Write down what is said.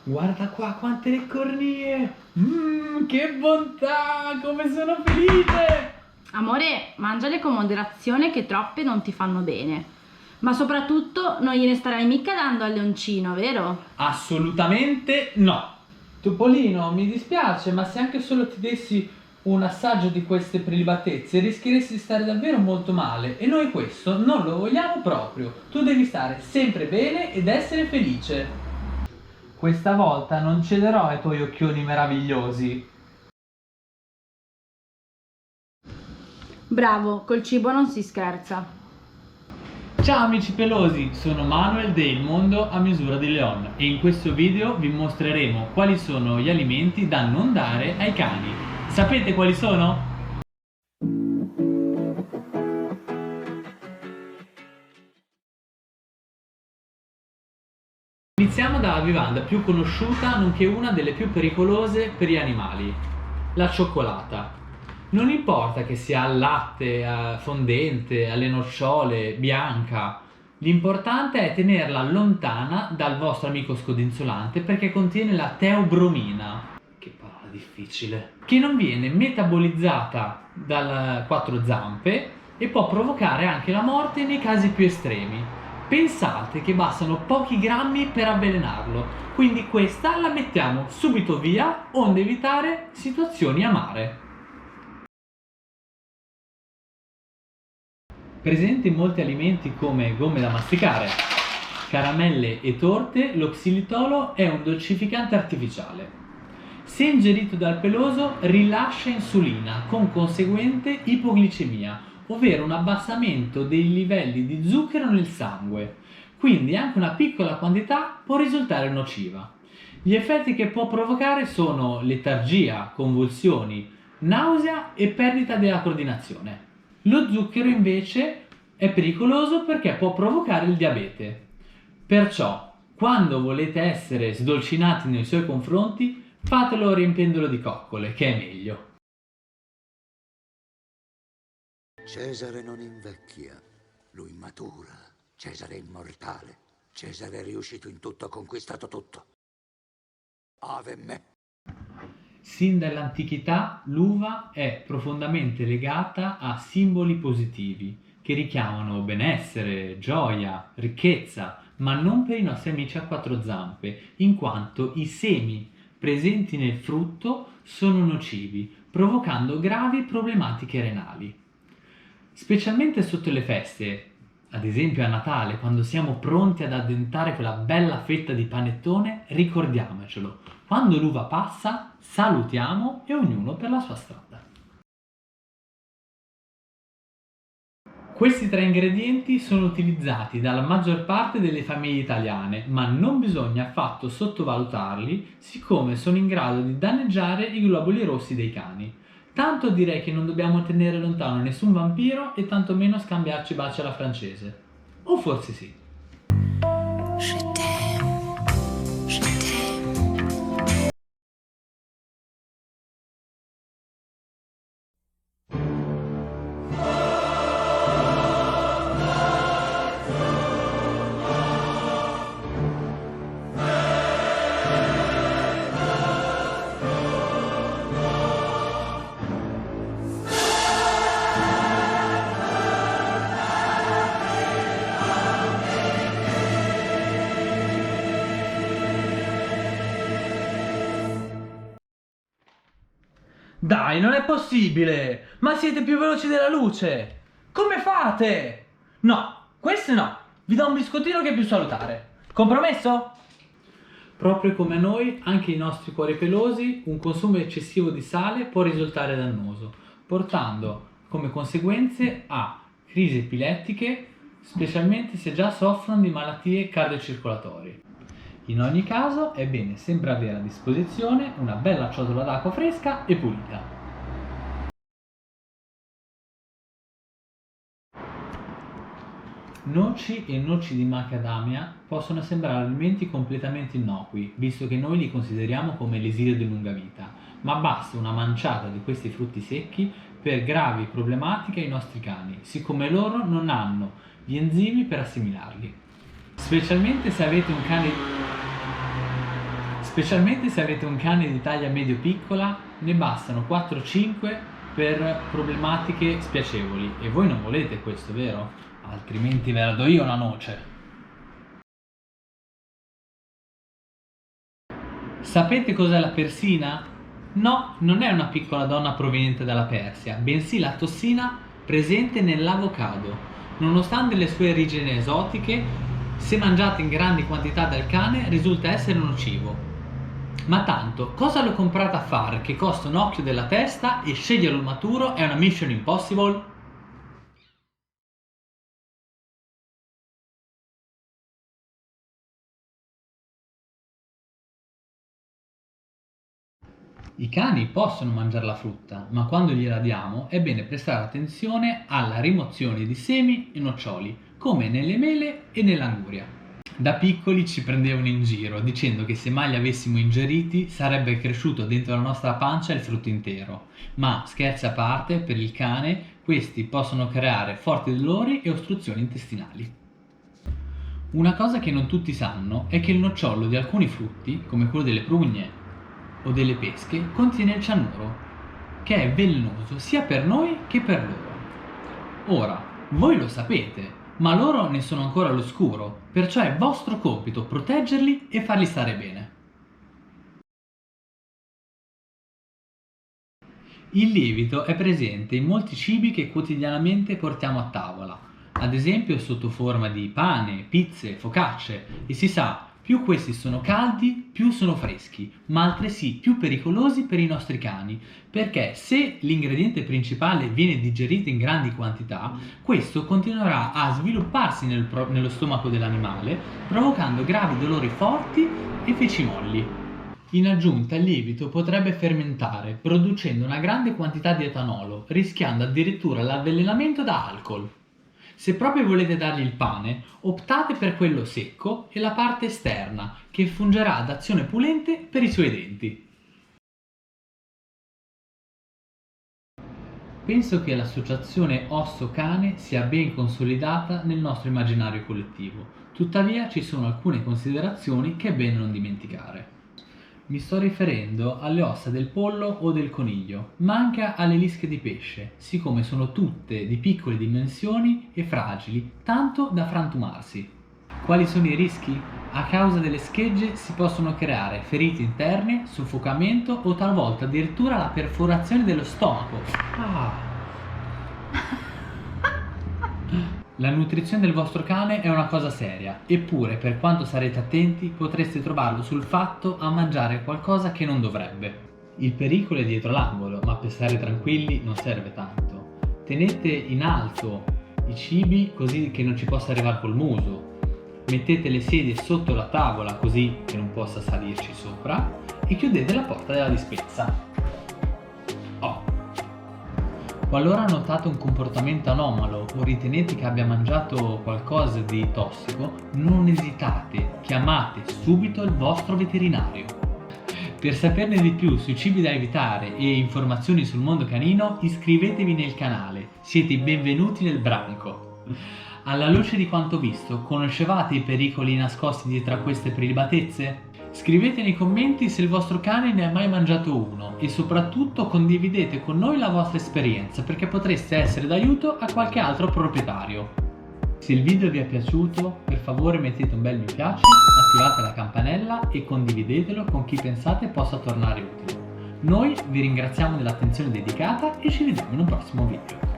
Guarda qua quante le cornie! Che bontà! Come sono felice! Amore, mangiale con moderazione che troppe non ti fanno bene. Ma soprattutto non gliene starai mica dando al leoncino, vero? Assolutamente no! Topolino, mi dispiace, ma se anche solo ti dessi un assaggio di queste prelibatezze rischieresti di stare davvero molto male e noi questo non lo vogliamo proprio. Tu devi stare sempre bene ed essere felice. Questa volta non cederò ai tuoi occhioni meravigliosi. Bravo, col cibo non si scherza. Ciao amici pelosi, sono Manuel del Mondo a misura di Leon e in questo video vi mostreremo quali sono gli alimenti da non dare ai cani. Sapete quali sono? Iniziamo dalla vivanda più conosciuta nonché una delle più pericolose per gli animali, la cioccolata. Non importa che sia al latte, fondente, alle nocciole, bianca, l'importante è tenerla lontana dal vostro amico scodinzolante perché contiene la teobromina, che parola difficile, che non viene metabolizzata dal quattro zampe e può provocare anche la morte nei casi più estremi. Pensate che bastano pochi grammi per avvelenarlo, quindi questa la mettiamo subito via, onde evitare situazioni amare. Presente in molti alimenti come gomme da masticare, caramelle e torte, lo xilitolo è un dolcificante artificiale. Se ingerito dal peloso rilascia insulina con conseguente ipoglicemia, ovvero un abbassamento dei livelli di zucchero nel sangue, quindi anche una piccola quantità può risultare nociva. Gli effetti che può provocare sono letargia, convulsioni, nausea e perdita della coordinazione. Lo zucchero invece è pericoloso perché può provocare il diabete. Perciò, quando volete essere sdolcinati nei suoi confronti, fatelo riempiendolo di coccole, che è meglio. Cesare non invecchia, lui matura. Cesare è immortale. Cesare è riuscito in tutto, ha conquistato tutto. Ave me. Sin dall'antichità l'uva è profondamente legata a simboli positivi che richiamano benessere, gioia, ricchezza, ma non per i nostri amici a quattro zampe, in quanto i semi presenti nel frutto sono nocivi, provocando gravi problematiche renali. Specialmente sotto le feste, ad esempio a Natale, quando siamo pronti ad addentare quella bella fetta di panettone, ricordiamocelo, quando l'uva passa, salutiamo e ognuno per la sua strada. Questi tre ingredienti sono utilizzati dalla maggior parte delle famiglie italiane, ma non bisogna affatto sottovalutarli, siccome sono in grado di danneggiare i globuli rossi dei cani. Tanto direi che non dobbiamo tenere lontano nessun vampiro e tantomeno scambiarci baci alla francese. O forse sì. Dai, non è possibile! Ma siete più veloci della luce! Come fate? No, queste no! Vi do un biscottino che è più salutare. Compromesso? Proprio come a noi, anche i nostri cuori pelosi, un consumo eccessivo di sale può risultare dannoso, portando come conseguenze a crisi epilettiche, specialmente se già soffrono di malattie cardiocircolatorie. In ogni caso è bene sempre avere a disposizione una bella ciotola d'acqua fresca e pulita. Noci e noci di macadamia possono sembrare alimenti completamente innocui, visto che noi li consideriamo come l'esilio di lunga vita, ma basta una manciata di questi frutti secchi per gravi problematiche ai nostri cani, siccome loro non hanno gli enzimi per assimilarli. Specialmente se avete un cane Specialmente se avete un cane di taglia medio-piccola, ne bastano 4-5 per problematiche spiacevoli. E voi non volete questo, vero? Altrimenti ve la do io una noce. Sapete cos'è la persina? No, non è una piccola donna proveniente dalla Persia, bensì la tossina presente nell'avocado. Nonostante le sue origini esotiche, se mangiate in grandi quantità dal cane risulta essere nocivo. Ma tanto, cosa l'ho comprata a fare che costa un occhio della testa e sceglierlo maturo è una mission impossible? I cani possono mangiare la frutta, ma quando gliela diamo è bene prestare attenzione alla rimozione di semi e noccioli, come nelle mele e nell'anguria. Da piccoli ci prendevano in giro, dicendo che se mai li avessimo ingeriti sarebbe cresciuto dentro la nostra pancia il frutto intero. Ma, scherzi a parte, per il cane questi possono creare forti dolori e ostruzioni intestinali. Una cosa che non tutti sanno è che il nocciolo di alcuni frutti, come quello delle prugne o delle pesche, contiene il cianuro, che è velenoso sia per noi che per loro. Ora, voi lo sapete, ma loro ne sono ancora all'oscuro, perciò è vostro compito proteggerli e farli stare bene. Il lievito è presente in molti cibi che quotidianamente portiamo a tavola, ad esempio sotto forma di pane, pizze, focacce, e si sa, più questi sono caldi, più sono freschi, ma altresì più pericolosi per i nostri cani, perché se l'ingrediente principale viene digerito in grandi quantità, questo continuerà a svilupparsi nello stomaco dell'animale, provocando gravi dolori forti e feci molli. In aggiunta, il lievito potrebbe fermentare, producendo una grande quantità di etanolo, rischiando addirittura l'avvelenamento da alcol. Se proprio volete dargli il pane, optate per quello secco e la parte esterna, che fungerà da azione pulente per i suoi denti. Penso che l'associazione osso-cane sia ben consolidata nel nostro immaginario collettivo, tuttavia ci sono alcune considerazioni che è bene non dimenticare. Mi sto riferendo alle ossa del pollo o del coniglio, ma anche alle lische di pesce, siccome sono tutte di piccole dimensioni e fragili, tanto da frantumarsi. Quali sono i rischi? A causa delle schegge si possono creare ferite interne, soffocamento o talvolta addirittura la perforazione dello stomaco. La nutrizione del vostro cane è una cosa seria, eppure per quanto sarete attenti potreste trovarlo sul fatto a mangiare qualcosa che non dovrebbe. Il pericolo è dietro l'angolo, ma per stare tranquilli non serve tanto. Tenete in alto i cibi così che non ci possa arrivare col muso. Mettete le sedie sotto la tavola così che non possa salirci sopra e chiudete la porta della dispensa. Qualora notate un comportamento anomalo o ritenete che abbia mangiato qualcosa di tossico, non esitate, chiamate subito il vostro veterinario. Per saperne di più sui cibi da evitare e informazioni sul mondo canino, iscrivetevi nel canale, siete i benvenuti nel branco. Alla luce di quanto visto, conoscevate i pericoli nascosti dietro a queste prelibatezze? Scrivete nei commenti se il vostro cane ne ha mai mangiato uno e soprattutto condividete con noi la vostra esperienza perché potreste essere d'aiuto a qualche altro proprietario. Se il video vi è piaciuto, per favore mettete un bel mi piace, attivate la campanella e condividetelo con chi pensate possa tornare utile. Noi vi ringraziamo dell'attenzione dedicata e ci vediamo in un prossimo video.